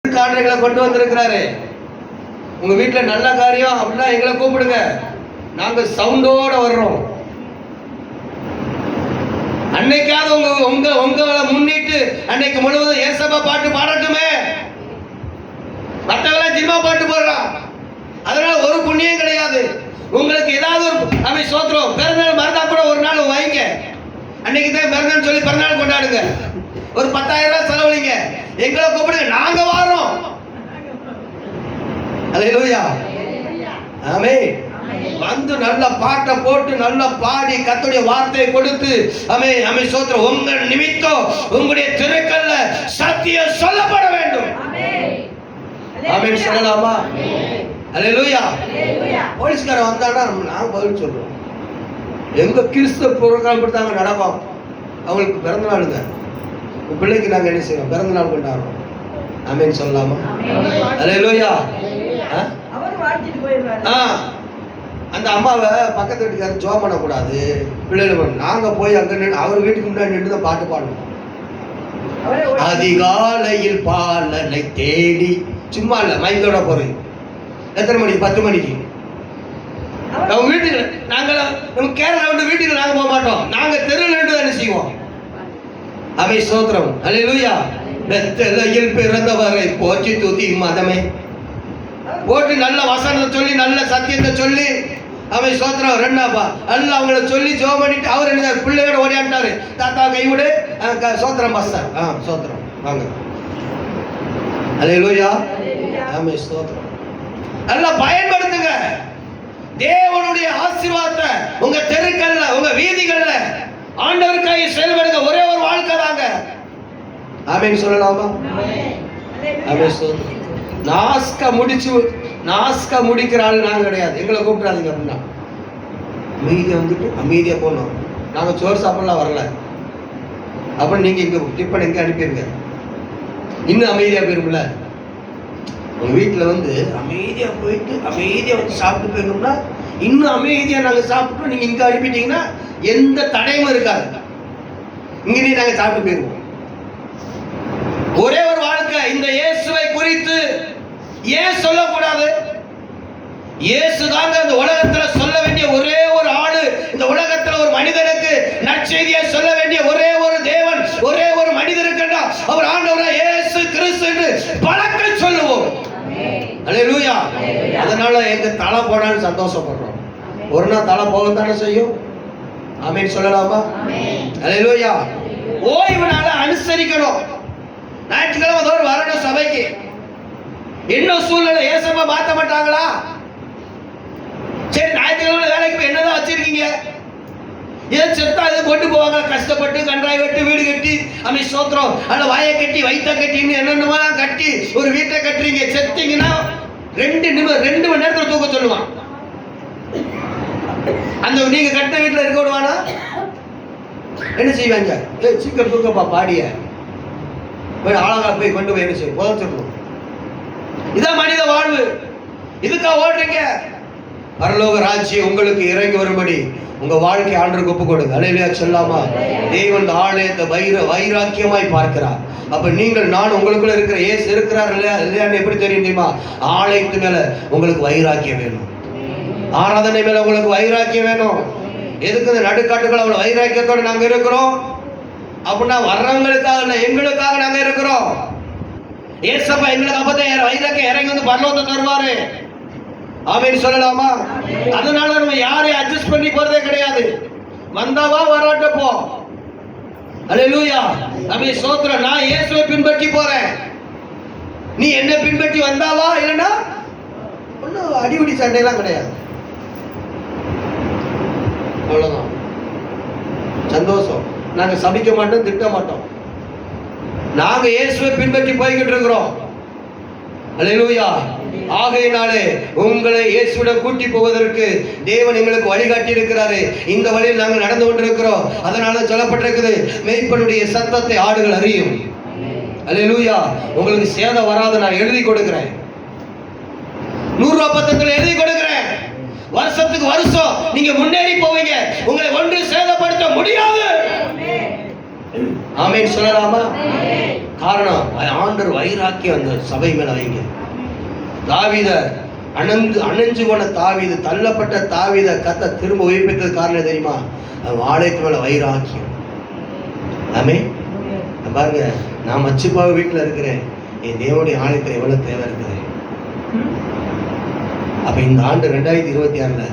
காரணங்களை கொண்டு வந்திருக்கிறாரு. உங்க வீட்டுல நல்ல காரியம் அப்படின்னா எங்களை கூப்பிடுங்க, நாங்க சவுண்டோட வர்றோம். அன்னைக்காவது உங்களை முன்னிட்டு அன்னைக்கு முழுவதும் ஏசப்பா பாட்டு பாடட்டுமே. மற்றவெல்லாம் சினிமா பாட்டு போடுறான், அதனால ஒரு புண்ணியம் கிடையாது. உங்களுக்கு ஏதாவது ஒரு அவை சோத்திரம் பிறந்தநாள் மறந்தா கூட ஒரு நாள் வைங்க. அன்னைக்கு தான் பிறந்தநாள் சொல்லி பிறந்தநாள் கொண்டாடுங்க. ஒரு 10,000 ரூபாய் செலவழிங்க, எங்களை கூப்பிடுங்க, நாங்க வாரோம். அல்லேலூயா, ஆமென். வந்து நல்ல பாட்டை போட்டு நல்ல பாடி கர்த்தருடைய வார்த்தையை கொடுத்து ஆமென் ஆமென் சோத்திரம். உங்க நிமித்தம் உங்களுடைய திருக்கல்ல சத்தியம் சொல்லப்பட வேண்டும். ஆமென் சொல்லலாமா? அல்லேலூயா. போலீஸ்காரன் வந்தாடா நான் பதில் சொல்றோம். எங்க கிறிஸ்தவ புரோகிராம் கொடுத்தாங்க நடக்கும். அவங்களுக்கு பிறந்த நாளுங்க, பிள்ளைக்கு நாங்க என்ன செய்வோம், பிறந்த நாள் கொண்டாடுறோம். ஆமென் சொல்லலாமா? அல்லேலூயா. அந்த அம்மாவை பக்கத்து வீட்டுக்காரர் ஜோம் பண்ணக்கூடாது, பிள்ளைகள் நாங்க போய் அங்க நின்று அவர் வீட்டுக்கு முன்னாடி நின்று தான் பாட்டு பாடணும். அதிகாலையில் பாலனை தேடி, சும்மா இல்ல மைந்தோட போறேன். எத்தனை மணிக்கு? 10 மணிக்கு. நம்ம வீட்டுக்கு நம்ம கேரளா விட்டு வீட்டுக்கு நாங்க போக மாட்டோம், நாங்க தெருவில் நின்று என்ன செய்வோம். அவை சோத்திரம். அல்லேலூயா. பெத்தேலில் பிறந்தவரை போற்றி தூத்தி மதமே போட்டு நல்ல வசனத்தை சொல்லி நல்ல சத்தியத்தை சொல்லி அவை சோத்திரம். ரெண்டாப்பா நல்லா அவங்கள சொல்லி ஜோம் பண்ணிட்டு அவர் என்ன பிள்ளையோட ஓடியாண்டாரு. தாத்தா கைவிடு சோத்திரம் பாஸ்டர். சோத்திரம் வாங்க. அல்லேலூயா. ஆமே ஸ்தோத்திரம். நல்லா பயன்படுத்துங்க தேவனுடைய ஆசீர்வாதத்தை உங்க தெருக்கல்ல உங்க வீதிகள்ல ஆண்டவருக்காக செயல்படுங்க. ஒரே ஒரு வாழ்க்கை தாங்க. ஆமென் சொல்லலாமா? ஆமென் ஸ்தோத்திரம். நாஸ்கா முடிக்கிற ஆள் நாங்க கிடையாது. எங்களை கூப்பிடாதீங்க அப்படின்னா அமைதியா வந்துட்டு அமைதியா போனோம். நாங்க சோறு சாப்பிடலாம் வரல அப்படின்னு நீங்க இங்க டிப்பன் எங்க அனுப்பிடுங்க, இன்னும் அமைதியா போயிரும்ல. உங்க வீட்டுல வந்து அமைதியா போயிட்டு அமைதியா வந்து சாப்பிட்டு போயிருந்தோம்னா இன்னும் அமைதியா நாங்க சாப்பிட்டோம். நீங்க இங்க அனுப்பிட்டீங்கன்னா எந்த தடையும் இருக்காது. இங்கே நாங்க சாப்பிட்டு போயிருவோம். ஒரே ஒரு வாழ்க்கை. இந்த இயேசுவை குறித்து ஏன் சொல்லக்கூடாது? இயேசு தாங்க இந்த உலகத்துல சொல்ல வேண்டிய ஒரே ஒரு ஆளு. இந்த உலகத்துல ஒரு மனிதனுக்கு நற்செய்தியை சொல்ல வேண்டிய ஒரே ஒரு தேவன், ஒரே ஒரு மனிதர் இருக்கின்றா, அவர் ஆண்டவராகிய இயேசு கிறிஸ்து என்று பலக்க சொல்லுவோம். அல்லேலூயா. அதனால எங்க தலை போனாலும் சந்தோஷப்படுறோம். ஒரு நாள் தலை போகத்தானே செய்யும். ஆமென் சொல்லலாமா? அல்லேலூயா. ஓய்வு நாளை அனுசரிக்கணும். ஞாயிற்றுக்கிழமை தோறும் வரணும் சபைக்கு. இன்னும் சூழ்நிலை ஏசப்பா மாற்ற மாட்டாங்களா? சரி, ஞாயிற்றுக்கிழமை வேலைக்கு போய் என்னதான் வச்சிருக்கீங்க? இதை செத்தா இது கொண்டு போவாங்க, கஷ்டப்பட்டு கன்றாய் வெட்டி வீடு கட்டி அமை சோத்திரம் அல்ல வாயை கட்டி வைத்த கட்டின்னு என்னென்னமா கட்டி ஒரு வீட்டை கட்டுறீங்க. செத்தீங்கன்னா 2 மணி நேரத்தில் தூக்க சொல்லுவான். அந்த நீங்க கட்டின வீட்டில் இருக்க விடுவானா? என்ன செய்வாங்க? சீக்கிரம் தூக்கப்பா பாடிய போய் ஆளாக போய் கொண்டு போய் என்ன செய்ய புதச்சிடணும். இதான் மனித வாழ்வு. இதுக்கா ஓடுறீங்க? பரலோக ராஜ்யம் உங்களுக்கு இறங்கி வரும்படி உங்க வாழ்க்கை ஆண்டவருக்கு ஒப்பு கொடுங்க. அல்லேலூயா சொல்லாமா? தேவன் ஆலயத்தை வைராக்கியமாய் பார்க்கிறார். அப்ப நீங்கள் நான் உங்களுக்குள்ள இருக்கிற இயேசு இருக்கிறார் இல்லையான்னு எப்படி தெரியும் தெரியுமா? ஆலயத்து மேல உங்களுக்கு வைராக்கியம் வேணும், ஆராதனை மேல உங்களுக்கு வைராக்கியம் வேணும். எதுக்கு இந்த நடுக்காட்டுக்குள்ள அவ்வளவு வைராக்கியத்தோட நாங்க இருக்கிறோம் அப்படின்னா வர்றவங்களுக்காக இல்லை, எங்களுக்காக நாங்க இருக்கிறோம். ஏசப்பா எங்களுக்கு அப்பதான் வைராக்கியம் இறங்கி வந்து பரலோகத்தை தருவாரு. ஆமென் சொல்லலாமா? அதனால நம்ம யாரையும் அட்ஜஸ்ட் பண்ணி போறதே கிடையாது. வந்தாவா வராட்டப்போ. அல்லேலூயா. ஆமென் ஸ்தோத்திரம். நான் இயேசுவை பின்பற்றி போறேன், நீ என்ன பின்பற்றி வந்தாவா, இல்லைன்னா ஒன்னும் அடிபடி சண்டையெல்லாம் கிடையாது. அவ்வளவுதான். சந்தோஷம். நாங்க சபிக்க மாட்டோம், திட்ட மாட்டோம். நாங்க இயேசுவை பின்பற்றி போய்கிட்டு இருக்கிறோம். அல்லேலூயா. ஆகையினாலே உங்களை இயேசுவிடம் கூட்டி போவதற்கு தேவன் எங்களுக்கு வழிகாட்டி இருக்கிறாரு. இந்த வழியில் நாங்கள் நடந்து கொண்டிருக்கிறோம். அதனால சொல்லப்பட்டிருக்குது, மேய்ப்பனுடைய சத்தத்தை ஆடுகள் அறியும். அல்லேலூயா. உங்களுக்கு சேதம் வராது நான் எழுதி கொடுக்கிறேன். 100 ரூபாய் பத்திரத்தில் எழுதி கொடுக்கிறேன். வருஷத்துக்கு வருஷம் நீங்க முன்னேறி போவீங்க. உங்களை ஒன்று சேதப்படுத்த முடியாது. ஆமென் சொல்லலாமா? காரணம் ஆண்டவர் வைராக்கியம் அந்த சபை மேல வைங்க. தாவீத அணைஞ்சு போன தாவீது, தள்ளப்பட்ட தாவீத கத்த திரும்ப உயிர்ப்பித்தது காரணம் தெரியுமா? ஆலயத்து மேல வைராக்கியம். ஆமே. பாருங்க, நான் மச்சுப்பாவை வீட்டுல இருக்கிறேன், என் தேவனுடைய ஆலயத்துல எவ்வளவு தேவை இருக்குது. அப்ப இந்த ஆண்டு 2026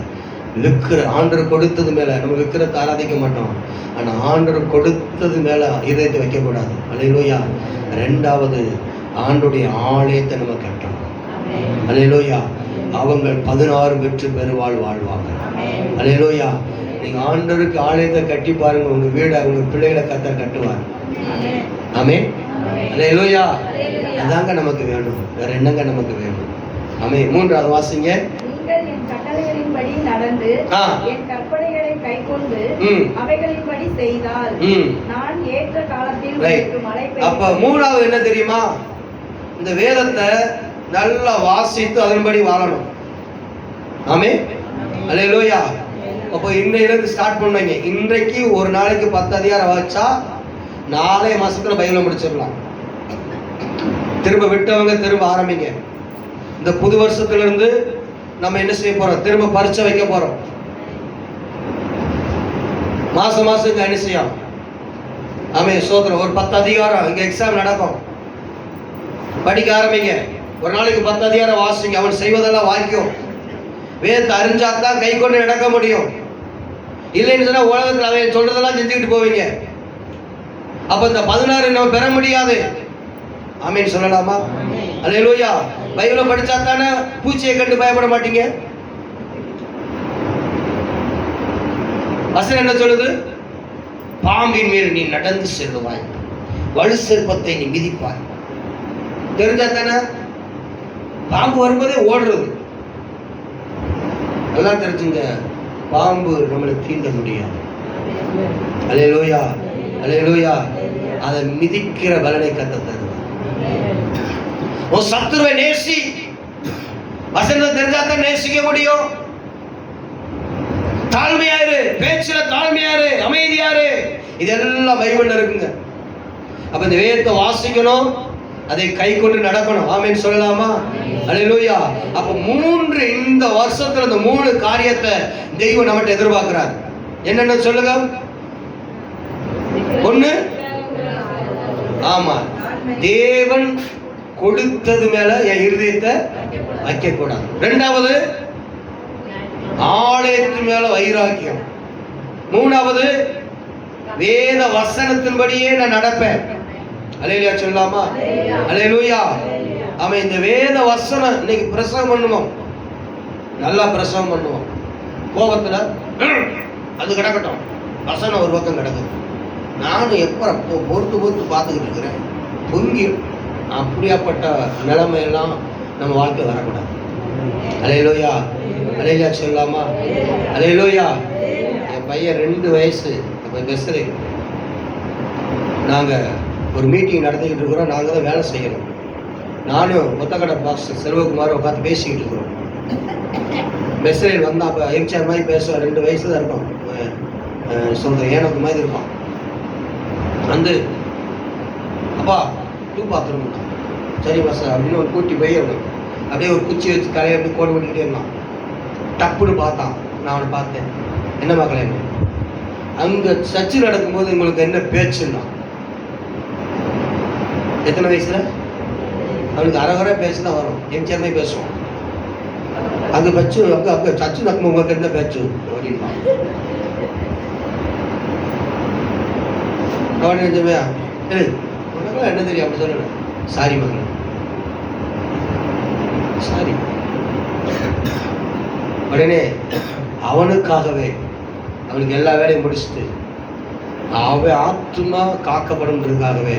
விக்கிற ஆண்டவர் கொடுத்தது மேல நம்ம விக்கிரத்தை ஆராதிக்க மாட்டோம். ஆனா ஆண்டவர் கொடுத்தது மேல இதயத்தை வைக்க கூடாது. அல்லேலூயா. 2வது ஆண்டுடைய ஆலயத்தை நம்ம கட்டணும். அல்லேலூயா. அவங்க 16 பெற்று பெருவாழ் வாழ்வாங்க. அல்லேலூயா. நீங்க ஆண்டவருக்கு ஆலயத்தை கட்டி பாருங்க, உங்க வீட உங்க பிள்ளைகளை கத்தர் கட்டுவார். ஆமென். அல்லேலூயா. அதாங்க நமக்கு வேணும், வேற என்னங்க நமக்கு வேணும்? ஆமென். 3வது வாசிங்க. நீங்கள் என் கட்டளைகளின்படி நடந்து என் கற்பனைகளை கைக்கொண்டு அவைகளின்படி செய்தால் நான் ஏற்ற காலத்தில் உங்களுக்கு மழை பெய்யும். அப்ப 3வது என்ன தெரியுமா? இந்த வேதத்தை நல்லா வாசித்து அதன்படி வாழணும். ஆமென். அல்லேலூயா. அப்போ இன்னையிலிருந்து ஸ்டார்ட் பண்ணுவீங்க. இன்றைக்கு ஒரு நாளைக்கு 10 அதிகாரம் வாசிச்சா 4 மாசத்துல பைபிளை முடிச்சிடலாம். திரும்ப விட்டவங்க திரும்ப ஆரம்பிங்க. இந்த புது வருஷத்துல இருந்து நம்ம என்ன செய்ய போறோம்? திரும்ப பரீட்சை வைக்க போறோம். மாசம் என்ன செய்யும்? ஆமென். சோதரம் ஒரு 10 அதிகாரம் இங்க எக்ஸாம் நடக்கும். படிக்க ஆரம்பிங்க. ஒரு நாளைக்கு 10 அதிகாரம் வாசிங்க. அவன் செய்வதெல்லாம் வாய்க்கும். வேதத்தை அறிஞ்சாதான் கை கொண்டு நடக்க முடியும். இல்லைன்னு சொன்னா உலகத்தில் அவன் சொல்றதெல்லாம் செஞ்சுக்கிட்டு போவீங்க. அப்ப இந்த 16 நம்ம பெற முடியாது. ஆமென் சொல்லலாமா? அல்லேலூயா. பைபிளை படிச்சா தானே பூச்சியை கண்டு பயப்பட மாட்டீங்க. வசனம் என்ன சொல்லுது? பாம்பின் மேல் நீ நடந்து செல்லுவாய், வலு சிற்பத்தை நீ மிதிப்பாய். தெரிஞ்சா தானே? பாம்பு வரும்போதே ஓடுறது. நல்லா தெரிஞ்சுங்க, பாம்பு நம்மளை தீண்ட முடியாது. அல்லேலூயா. அல்லேலூயா. அதை மிதிக்கிற பலனை கத்த தருவார். உன் சத்துருவை நேசி. வசனம் தெரிஞ்சாதான் நேசிக்க முடியும். தாழ்மையாரு, பேச்சுல தாழ்மையாரு, அமைதியாரு, இதெல்லாம் பைபிள்ல இருக்குங்க. அப்ப இந்த வேதத்தை வாசிக்கணும், அதை கை கொண்டு நடக்கணும். ஆமென் சொல்லலாமா? அல்லேலூயா. அப்ப 3 இந்த வருஷத்துல இந்த 3 காரியத்தை தெய்வம் நம்மகிட்ட எதிர்பார்க்கிறார். என்னென்ன சொல்லுங்க? 1, ஆமா, தேவன் கொடுத்தது மேல என் இருதயத்தை வைக்க கூடாது. 2வது ஆலயத்து மேல வைராக்கியம். 3வது வேத வசனத்தின்படியே நான் நடப்பேன். அல்லேலூயா சொல்லலாமா? அல்லேலூயா. ஆமா. இந்த வேத வசனம் இன்னைக்கு பிரசவம் பண்ணுவோம், நல்லா பிரசவம் பண்ணுவோம். கோபத்துல அது கிடக்கட்டும், வசனம் ஒரு பக்கம் கிடக்குது. நானும் எப்ப பொறுத்து பார்த்துக்கிட்டு இருக்கிறேன். பொங்கி அப்படியாப்பட்ட நிலைமையெல்லாம் நம்ம வாழ்க்கை வரக்கூடாது. அல்லேலூயா. அல்லேலூயா சொல்லலாமா? அல்லேலூயா. என் பையன் 2 வயசு. இப்போ பெஸ்ஸரு நாங்கள் ஒரு மீட்டிங் நடத்திக்கிட்டு இருக்கிறோம். நாங்கள் தான் வேலை செய்யணும். நானும் ஒத்தக்கடை பாஸ்டர் செல்வகுமார் உட்காந்து பேசிக்கிட்டு இருக்கிறோம். பெஸ்ஸரில் வந்தால் அப்போ எம்ஜிஆர் மாதிரி பேசுவார். 2 வயசு தான் இருக்கும். சொல்கிறேன், ஏனக்கு மாதிரி இருப்பான். வந்து அப்பா பாத்ரூம். சரி மாஸ்டர் அப்படின்னு ஒரு கூட்டி போய் அப்படியே ஒரு குச்சி வச்சு கலையை அப்படி கோடு பண்ணிக்கிட்டே இருந்தான். டப்புன்னு பார்த்தான். நான் அவனை பார்த்தேன். என்ன மக்களே, அங்கே சர்ச்சு நடக்கும்போது உங்களுக்கு என்ன பேச்சுன்னா? எத்தனை வயசுல? அவனுக்கு அரைகுறை பேச்சு தான் வரும். எம்ஜிஆர்மே பேசுவோம். அங்கே பச்சு அங்கே சர்ச்சு நடக்கும் உங்களுக்கு என்ன பேச்சு அப்படின்னா கவனிச்சவையா? உனக்குலாம் என்ன தெரியும் அப்படி சொல்லணும். சாரி மகளே, சாரி. உடனே அவனுக்காகவே அவனுக்கு எல்லா வேலையும் முடிச்சுட்டு அவன் ஆத்மா காக்கப்படும்ன்றதுக்காகவே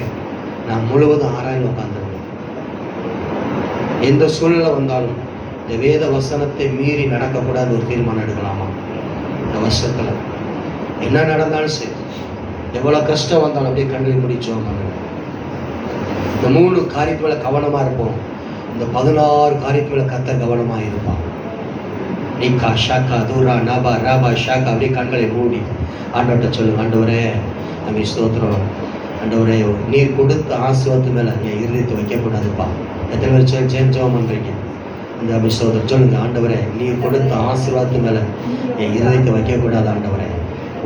நான் முழுவதும் ஆராய்ந்து உட்கார்ந்துருவேன். எந்த சூழ்நிலை வந்தாலும் இந்த வேத வசனத்தை மீறி நடக்கக்கூடாது ஒரு தீர்மானம் எடுக்கலாமா? இந்த வருஷத்துல என்ன நடந்தாலும் சரி, எவ்வளவு கஷ்டம் வந்தாலும் அப்படியே கண்ணில் முடிச்சோம். இந்த 3 காரியத்து மேல கவனமா இருப்போம். இந்த 16 காரியத்து மேல கர்த்தர் கவனமா இருப்பான். நீக்கா ஷாக்கா தூரா நபா ராபா ஷாக்கா அப்படியே கண்களை மூடி ஆண்டவர்கிட்ட சொல்லுங்க. ஆண்டவரே நம்ம ஸ்தோத்திரம், ஆண்டவரே நீர் கொடுத்த ஆசீர்வாதத்து மேல என் இருதயத்தை வைக்கக்கூடாதுப்பா. எத்தனை பேர் ஜெபம் பண்றீங்க? அந்த அபிஷேகத்தை சொல்லுங்க. ஆண்டவரே நீர் கொடுத்த ஆசீர்வாதத்து மேல என் இருதயத்தை வைக்கக்கூடாது ஆண்டவரே.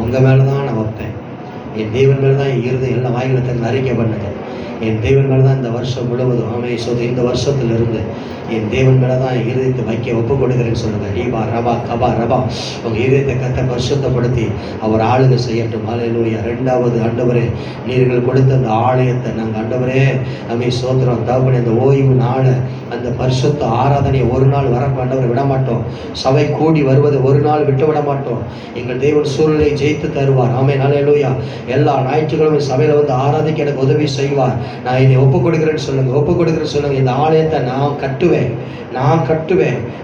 உங்க மேலதான் நான் வைப்பேன். என் தேவன் மேலதான் என் இருதயம் எல்லா வாய்களத்தை அறிக்கை பண்ணுங்க. என் தேவன் மேலதான் இந்த வருஷம் முழுவதும் ஆமே சோதரி இந்த வருஷத்திலிருந்து என் தேவன் மேலதான் என் இருதயத்தை வைக்க ஒப்பு கொடுக்குறேன்னு சொல்லுங்க. ரீபா ரபா கபா ரபா உங்க இருதயத்தை கத்த பரிசுத்தப்படுத்தி அவர் ஆளுகை செய்யட்டும். ஹல்லேலூயா. ரெண்டாவது, ஆண்டவரே நீர்கள் கொடுத்த அந்த ஆலயத்தை நாங்கள் ஆண்டவரே அமே சோத்திரம் தகப்பனே அந்த ஓய்வு நாளை அந்த பரிசுத்த ஆராதனையை ஒரு நாள் வர ஆண்டவரை விட மாட்டோம். சபை கூடி வருவதை ஒரு நாள் விட்டு விட மாட்டோம். எங்கள் தேவன் சூழ்நிலை ஜெயித்து தருவார். ஆமென். ஹல்லேலூயா. எல்லா ஞாயிற்றுக்கிழமை சபையில வந்து ஆராதிக்க எனக்கு உதவி செய்வார். நான் என்னை ஒப்பு கொடுக்குறேன்னு சொல்லுங்க. ஒப்பு கொடுக்குறேன்னு சொல்லுங்க. இந்த ஆலயத்தை நான் கட்டுவேன்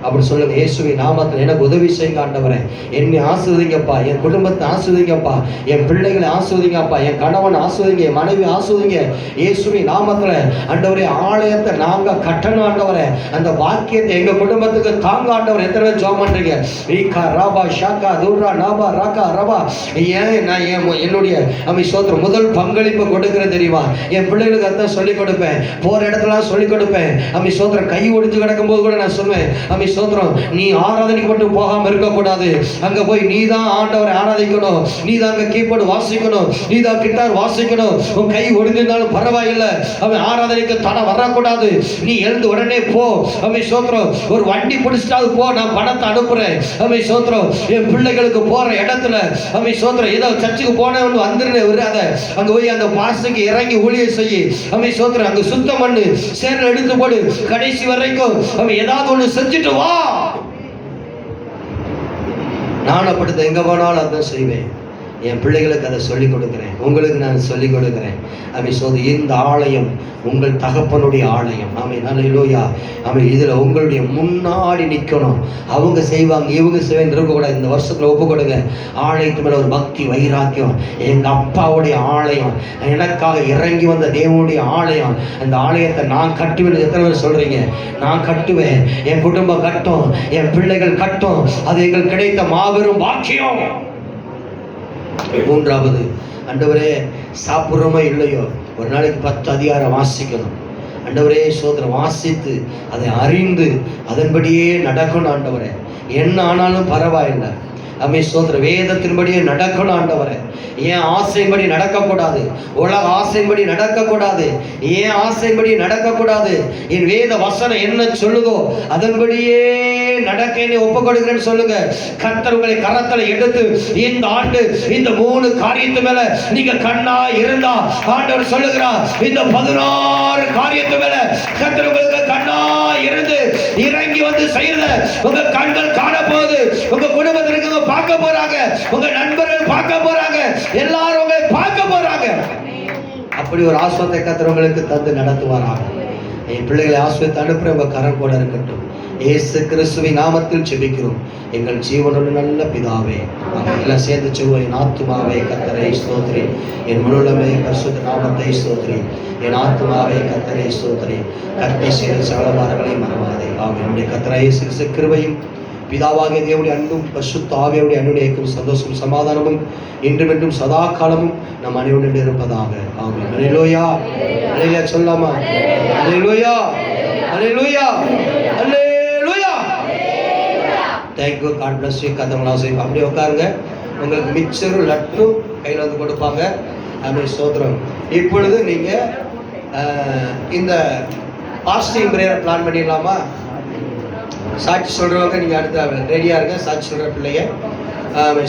அப்படி சொல்லுங்க. இயேசுவின் நாமத்தில் எனக்கு உதவி செய்யுங்க ஆண்டவரே. என்னை ஆசீர்வதிங்கப்பா, என் குடும்பத்தை ஆசீர்வதிங்கப்பா, என் பிள்ளைகளை ஆசீர்வதிங்கப்பா, என் கணவன் ஆசீர்வதிங்க, என் மனைவி ஆசீர்வதிங்க. இயேசுவின் நாமத்தில் ஆண்டவரே ஆலயத்தை நாங்க கட்டணும் ஆண்டவரே. அந்த வாக்கியத்தை எங்க குடும்பத்துக்கு தாங்க ஆண்டவர். எத்தனை பேர் ஜெபம் பண்றீங்க? ரீகா ராபா ஷாகா தூரா நாபா ராகா ரபா. நான் என்னுடைய சோத்திரம் முதல் பங்களிப்பு கொடுக்குறேன் தெரியுமா? என் பிள்ளைகளுக்கு அதான் சொல்லிக் கொடுப்பேன். போற இடத்துல சொல்லிக் கொடுப்பேன். சோத்திரம் கை ஒடிஞ்சு கிடக்கும் போது கூட நான் சொல்லுவேன், சோத்திரம் நீ ஆராதனைக்கு மட்டும் போகாம இருக்கக்கூடாது. அங்க போய் நீ தான் ஆண்டவரை ஆராதிக்கணும். நீ தான் அங்க கீபோர்டு வாசிக்கணும். நீ தான் கிட்டார் வாசிக்கணும். உன் கை ஒடிஞ்சிருந்தாலும் பரவாயில்லை. அவன் ஆராதனைக்கு தடை வரக்கூடாது. நீ எழுந்து உடனே போ. சோத்திரம் ஒரு வண்டி பிடிச்சிட்டாது போ. நான் பணத்தை அனுப்புறேன். சோத்திரம் என் பிள்ளைகளுக்கு போற இடத்துல சோத்திரம் ஏதோ சர்ச்சுக்கு போனவன் வந்துருன்னு விடாத. அங்க போய் அந்த பாஸ்டருக்கு இறங்கி ஊழிய செய்யி. சோத்திரம் அங்க சுத்தம் பண்ணு. சேர்ல எடுத்து போடு. கடைசி வரைக்கும் ஏதாவது ஒண்ணு செஞ்சுட்டு வா. நான் அப்படித்தான் எங்க போனாலும் அதான் செய்வேன். என் பிள்ளைகளுக்கு அதை சொல்லிக் கொடுக்குறேன். உங்களுக்கு நான் சொல்லிக் கொடுக்குறேன். இந்த ஆலயம் உங்கள் தகப்பனுடைய ஆலயம். ஹல்லேலூயா. இதுல உங்களுடைய முன்னாடி நிக்கணும். அவங்க செய்வாங்க இவங்க செய்வாங்க இருக்கக்கூடாது. இந்த வருஷத்துல ஒப்பு கொடுங்க. ஆலயத்து மேல ஒரு பக்தி வைராக்கியம். எங்க அப்பாவுடைய ஆலயம், எனக்காக இறங்கி வந்த தேவனுடைய ஆலயம். அந்த ஆலயத்தை நான் கட்டுவேன். எத்தனை பேர் சொல்றீங்க? நான் கட்டுவேன். என் குடும்பம் கட்டும், என் பிள்ளைகள் கட்டும். அது எங்களுக்கு கிடைத்த மாபெரும் பாக்கியம். மூன்றாவது, ஆண்டவரே சாப்பிட்றோமோ இல்லையோ ஒரு நாளைக்கு 10 அதிகாரம் வாசிக்கணும். ஆண்டவரே சோதனை வாசித்து அதை அறிந்து அதன்படியே நடக்கணும். ஆண்டவரே என்ன ஆனாலும் பரவாயில்லை. சோதர வேதத்தின்படியே நடக்கணும் ஆண்டவரே. ஏன் ஆசைப்படி நடக்கக்கூடாது. உலக ஆசைப்படி நடக்கக்கூடாது. ஏன் ஆசைப்படி நடக்கக்கூடாது. என் வேத வசனம் என்ன சொல்லுதோ அதன்படியே நடக்க என்னை ஒப்பு கொடுக்கிறேன்னு சொல்லுங்க. கர்த்தர் உங்களை கரத்துல எடுத்து இந்த ஆண்டு இந்த 3 காரியத்து மேல நீங்க கண்ணா இருந்தா ஆண்டவர் சொல்லுகிறார், இந்த 16 காரியத்து மேல கர்த்தர் உங்களுக்கு கண்ணா இருந்து இறங்கி வந்து செய்யறத உங்க கண்கள் காண போகுது. உங்க குடும்பத்திற்கு பார்க்க போறாங்க. உங்க நண்பர்கள் பார்க்க போறாங்க. எல்லாரும் உங்களை பார்க்க போறாங்க. அப்படி ஒரு ஆசீர்வாதத்தை கர்த்தர் உங்களுக்கு தந்து நடத்துவாராக. என் பிள்ளைகளை ஆசீர்வாதத்தை அனுப்புற உங்க கரம் கூட இருக்கட்டும். இயேசு கிறிஸ்துவின் நாமத்தில் ஜெபிக்கிறோம் எங்கள் ஜீவனுள்ள நல்ல பிதாவே. எல்லாம் சேர்ந்து சொல்லுவோம். என் ஆத்துமாவே கர்த்தரை ஸ்தோத்திரி, என் முழுமே பரிசுத்த நாமத்தை ஸ்தோத்திரி, என் ஆத்துமாவே கர்த்தரை ஸ்தோத்திரி, கர்த்தரை செய்த சகலமானங்களை மறவாதே. என்னுடைய கர்த்தரை இயேசு கிருபையும் பிதாவாகிய தேவனுடைய அன்பும் பரிசுத்த ஆவியாருடைய அன்பும் சந்தோஷமும் சமாதானமும் இன்றும் என்றும் சதா காலமும் நம் அனைவருடன் இருப்பதாக. ஆமென். அல்லேலூயா. அல்லேலூயா சொல்லாமா? அல்லேலூயா. அல்லேலூயா. அல்லேலூயா. Thank you. God bless you. கதமலாசை அப்படியே உட்காருங்க. உங்களுக்கு மிக்சரும் லட்டும் கையில் வந்து கொடுப்பாங்க. ஆமென். ஸ்தோத்திரம். இப்பொழுது நீங்க இந்த பாஸ்டிங் பிரேயர் பிளான் பண்ணிடலாமா? சாட்சி சொல்றவங்க நீங்க அடுத்த ரெடியா இருங்க. சாட்சி சொல்ற பிள்ளைங்க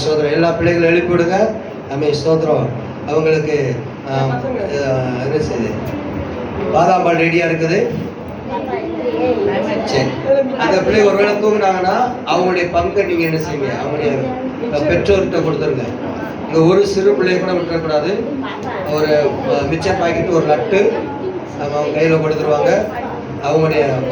சோதரம் எல்லா பிள்ளைகளும் எழுப்பி விடுங்க. சோதரம் அவங்களுக்கு என்ன செய்யுது, பாதாம் பால் ரெடியா இருக்குது. சரி, அந்த பிள்ளை ஒருவேளை தூங்குனாங்கன்னா அவங்களுடைய பங்கை நீங்க என்ன செய்யுங்க, அவங்களுடைய பெற்றோர்கிட்ட கொடுத்துருங்க. இங்க ஒரு சிறு பிள்ளைய கூட விட்டுறக்கூடாது. ஒரு மிச்சர் பாக்கெட் ஒரு லட்டு அவங்க கையில கொடுத்துருவாங்க. அவங்களுடைய